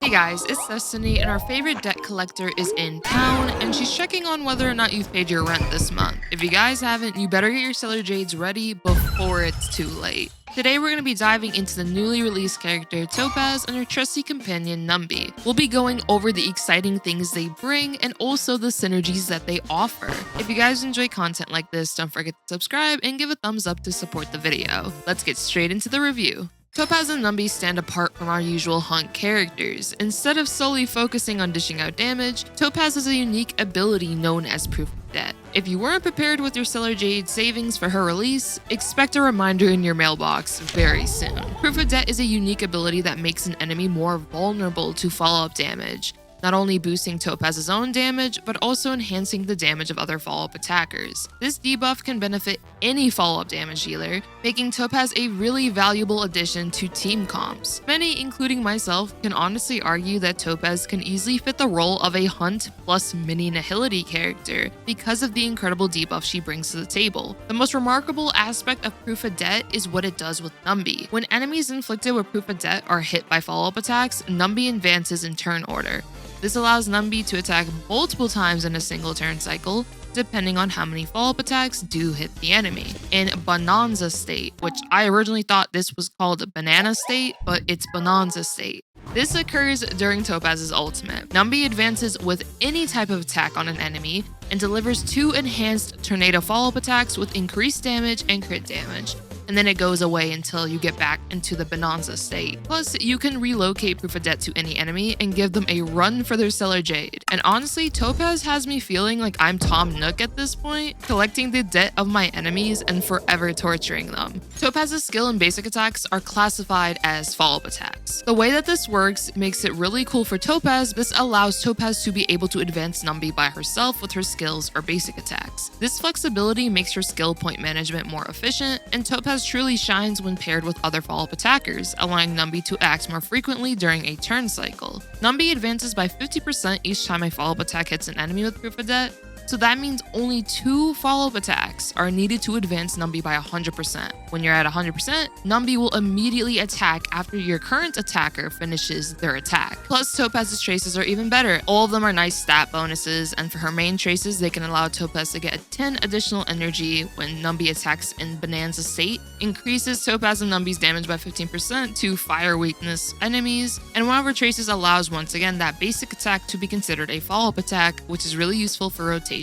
Hey guys, it's Destiny, and our favorite debt collector is in town, and she's checking on whether or not you've paid your rent this month. If you guys haven't, you better get your Stellar Jades ready before it's too late. Today we're going to be diving into the newly released character Topaz and her trusty companion Numby. We'll be going over the exciting things they bring and also the synergies that they offer. If you guys enjoy content like this, don't forget to subscribe and give a thumbs up to support the video. Let's get straight into the review. Topaz and Numby stand apart from our usual hunt characters. Instead of solely focusing on dishing out damage, Topaz has a unique ability known as Proof of Debt. If you weren't prepared with your Stellar Jade savings for her release, expect a reminder in your mailbox very soon. Proof of Debt is a unique ability that makes an enemy more vulnerable to follow-up damage, not only boosting Topaz's own damage, but also enhancing the damage of other follow-up attackers. This debuff can benefit any follow-up damage dealer, making Topaz a really valuable addition to team comps. Many, including myself, can honestly argue that Topaz can easily fit the role of a hunt plus mini nihility character because of the incredible debuff she brings to the table. The most remarkable aspect of Proof of Debt is what it does with Numby. When enemies inflicted with Proof of Debt are hit by follow-up attacks, Numby advances in turn order. This allows Numby to attack multiple times in a single turn cycle, depending on how many follow-up attacks do hit the enemy. In Bonanza State, which I originally thought this was called Banana State, but it's Bonanza State. This occurs during Topaz's ultimate. Numby advances with any type of attack on an enemy and delivers 2 enhanced tornado follow-up attacks with increased damage and crit damage, and then it goes away until you get back into the Bonanza State. Plus, you can relocate Proof of Debt to any enemy and give them a run for their Stellar Jade. And honestly, Topaz has me feeling like I'm Tom Nook at this point, collecting the debt of my enemies and forever torturing them. Topaz's skill and basic attacks are classified as follow-up attacks. The way that this works makes it really cool for Topaz. This allows Topaz to be able to advance Numby by herself with her skills or basic attacks. This flexibility makes her skill point management more efficient, and Topaz truly shines when paired with other follow-up attackers, allowing Numby to act more frequently during a turn cycle. Numby advances by 50% each time a follow-up attack hits an enemy with Proof of Debt, so that means only 2 follow-up attacks are needed to advance Numby by 100%. When you're at 100%, Numby will immediately attack after your current attacker finishes their attack. Plus, Topaz's traces are even better. All of them are nice stat bonuses, and for her main traces, they can allow Topaz to get 10 additional energy when Numby attacks in Bonanza State, increases Topaz and Numby's damage by 15% to fire weakness enemies, and one of her traces allows once again that basic attack to be considered a follow-up attack, which is really useful for rotation.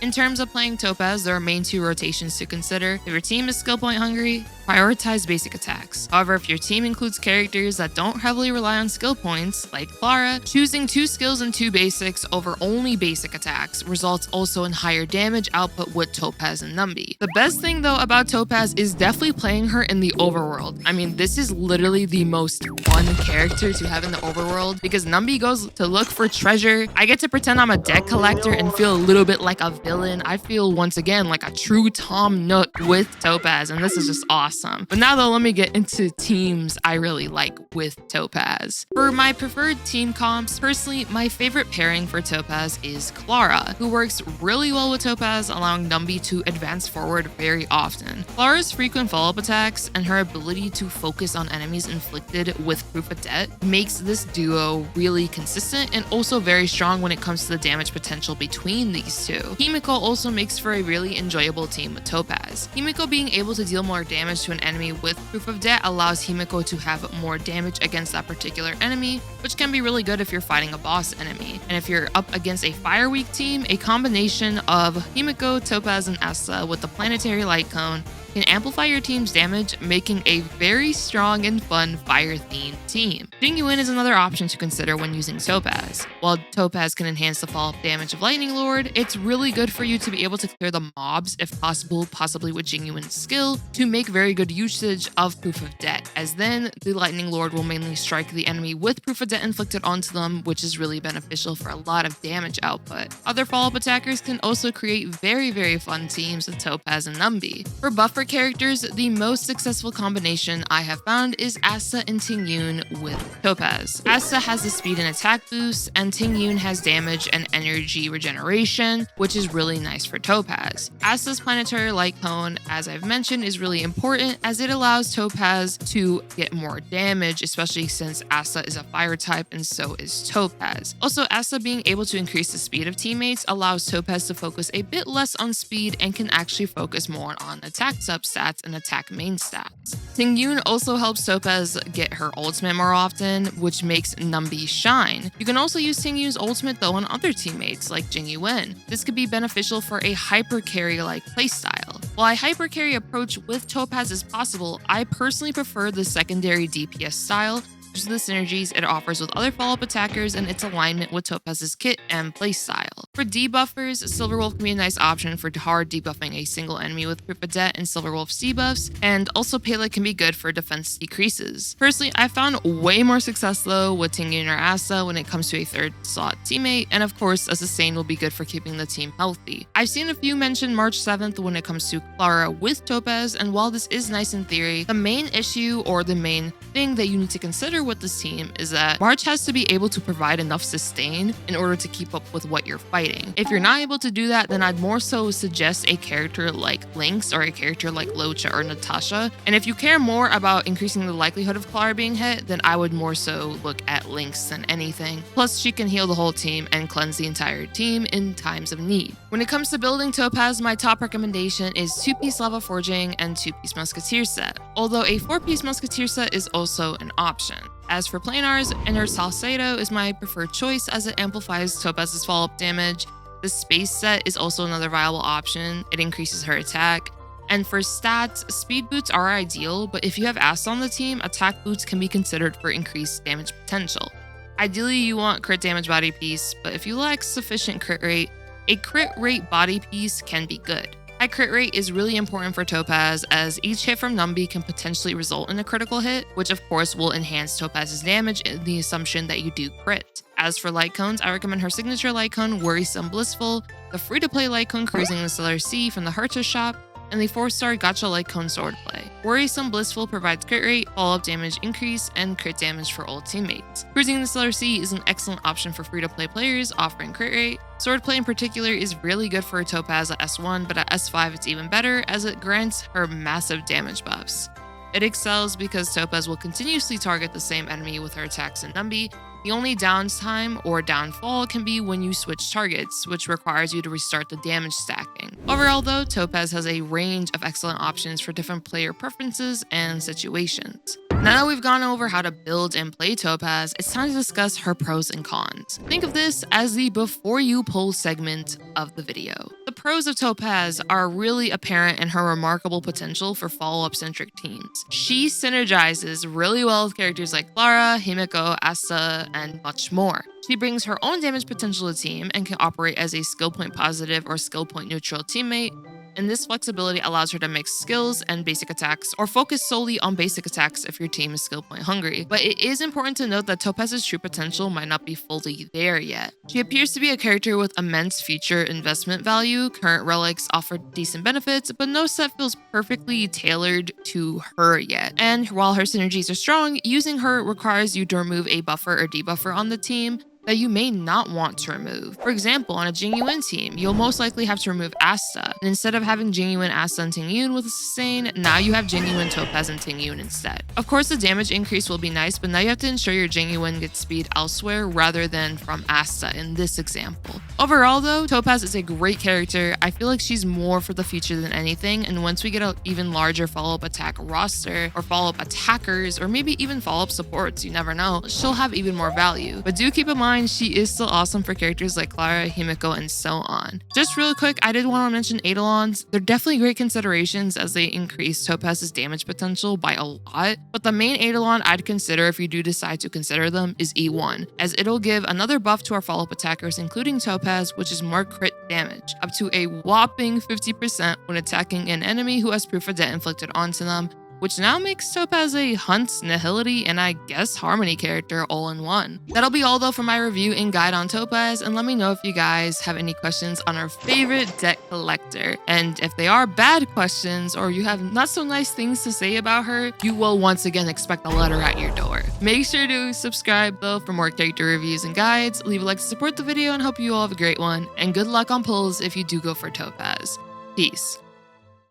In terms of playing Topaz, there are main 2 rotations to consider. If your team is skill point hungry, prioritize basic attacks. However, if your team includes characters that don't heavily rely on skill points, like Clara, choosing 2 skills and 2 basics over only basic attacks results also in higher damage output with Topaz and Numby. The best thing though about Topaz is definitely playing her in the overworld. I mean, this is literally the most fun character to have in the overworld because Numby goes to look for treasure. I get to pretend I'm a debt collector and feel a little bit like a villain. I feel once again like a true Tom Nook with Topaz, and this is just awesome. But now though, let me get into teams I really like with Topaz. For my preferred team comps, personally, my favorite pairing for Topaz is Clara, who works really well with Topaz, allowing Numby to advance forward very often. Clara's frequent follow-up attacks and her ability to focus on enemies inflicted with Proof of Debt makes this duo really consistent and also very strong when it comes to the damage potential between these two. Himeko also makes for a really enjoyable team with Topaz. Himeko being able to deal more damage to an enemy with Proof of Debt allows Himeko to have more damage against that particular enemy, which can be really good if you're fighting a boss enemy. And if you're up against a fire weak team, a combination of Himeko, Topaz, and Essa with the planetary light cone can amplify your team's damage, making a very strong and fun fire-themed team. Jing Yuan is another option to consider when using Topaz. While Topaz can enhance the follow-up damage of Lightning Lord, it's really good for you to be able to clear the mobs if possible, possibly with Jing Yuan's skill, to make very good usage of Proof of Debt, as then the Lightning Lord will mainly strike the enemy with Proof of Debt inflicted onto them, which is really beneficial for a lot of damage output. Other follow-up attackers can also create very fun teams with Topaz and Numby. For buffer characters, the most successful combination I have found is Asta and Ting Yuan with Topaz. Asta has the speed and attack boost, and Ting Yuan has damage and energy regeneration, which is really nice for Topaz. Asta's planetary light cone, as I've mentioned, is really important as it allows Topaz to get more damage, especially since Asta is a fire type and so is Topaz. Also, Asta being able to increase the speed of teammates allows Topaz to focus a bit less on speed and can actually focus more on attack substats and attack main stats. Ting Yuan also helps Topaz get her ultimate more often, which makes Numby shine. You can also use Ting Yuan's ultimate though on other teammates like Jing Yuan. This could be beneficial for a hyper carry-like playstyle. While a hyper carry approach with Topaz is possible, I personally prefer the secondary DPS style due to the synergies it offers with other follow-up attackers and its alignment with Topaz's kit and playstyle. For debuffers, Silverwolf can be a nice option for hard debuffing a single enemy with Crit Cadet and Silverwolf's debuffs, and also Pele can be good for defense decreases. Personally, I found way more success though with Ting Yuan or Asta when it comes to a third slot teammate, and of course a sustain will be good for keeping the team healthy. I've seen a few mention March 7th when it comes to Clara with Topaz, and while this is nice in theory, the main issue or the main thing that you need to consider with this team is that March has to be able to provide enough sustain in order to keep up with what you're fighting. If you're not able to do that, then I'd more so suggest a character like Lynx or a character like Locha or Natasha. And if you care more about increasing the likelihood of Clara being hit, then I would more so look at Lynx than anything. Plus, she can heal the whole team and cleanse the entire team in times of need. When it comes to building Topaz, my top recommendation is 2-piece Lava-forging and 2-piece Musketeer set, although a 4-piece Musketeer set is also an option. As for planars, Inner Salcedo is my preferred choice as it amplifies Topaz's follow-up damage. The space set is also another viable option. It increases her attack. And for stats, speed boots are ideal, but if you have Asta on the team, attack boots can be considered for increased damage potential. Ideally, you want crit damage body piece, but if you lack sufficient crit rate, a crit rate body piece can be good. High crit rate is really important for Topaz as each hit from Numby can potentially result in a critical hit, which of course will enhance Topaz's damage in the assumption that you do crit. As for light cones, I recommend her signature light cone, Worrisome Blissful, the free-to-play light cone Cruising the Stellar Sea from the Herta shop, and the 4-star gacha light cone Swordplay. Worrisome Blissful provides crit rate, follow-up damage increase, and crit damage for all teammates. Cruising the Stellar Sea is an excellent option for free-to-play players offering crit rate. Swordplay in particular is really good for Topaz at S1, but at S5 it's even better as it grants her massive damage buffs. It excels because Topaz will continuously target the same enemy with her attacks in Numby. The only downtime or downfall can be when you switch targets, which requires you to restart the damage stacking. Overall though, Topaz has a range of excellent options for different player preferences and situations. Now that we've gone over how to build and play Topaz, it's time to discuss her pros and cons. Think of this as the before you pull segment of the video. The pros of Topaz are really apparent in her remarkable potential for follow-up centric teams. She synergizes really well with characters like Clara, Himeko, Asta, and much more. She brings her own damage potential to the team and can operate as a skill point positive or skill point neutral teammate, and this flexibility allows her to mix skills and basic attacks or focus solely on basic attacks if your team is skill point hungry. But it is important to note that Topaz's true potential might not be fully there yet. She appears to be a character with immense future investment value. Current relics offer decent benefits, but no set feels perfectly tailored to her yet. And while her synergies are strong, using her requires you to remove a buffer or debuffer on the team that you may not want to remove. For example, on a Jing Yuan team, you'll most likely have to remove Asta, and instead of having Jing Yuan, Asta, and Ting Yuan with a sustain, now you have Jing Yuan, Topaz, and Ting Yuan instead. Of course, the damage increase will be nice, but now you have to ensure your Jing Yuan gets speed elsewhere rather than from Asta in this example. Overall though, Topaz is a great character. I feel like she's more for the future than anything, and once we get an even larger follow-up attack roster, or follow-up attackers, or maybe even follow-up supports, you never know, she'll have even more value. But do keep in mind, she is still awesome for characters like Clara, Himeko, and so on. Just real quick, I did want to mention Eidolons. They're definitely great considerations as they increase Topaz's damage potential by a lot, but the main Eidolon I'd consider if you do decide to consider them is E1, as it'll give another buff to our follow-up attackers, including Topaz, which is more crit damage, up to a whopping 50% when attacking an enemy who has proof of debt inflicted onto them. which now makes Topaz a Hunt, Nihility, and I guess Harmony character all in one. That'll be all though for my review and guide on Topaz, and let me know if you guys have any questions on our favorite deck collector. And if they are bad questions or you have not so nice things to say about her, you will once again expect a letter at your door. Make sure to subscribe though for more character reviews and guides, leave a like to support the video, and hope you all have a great one, and good luck on pulls if you do go for Topaz. Peace.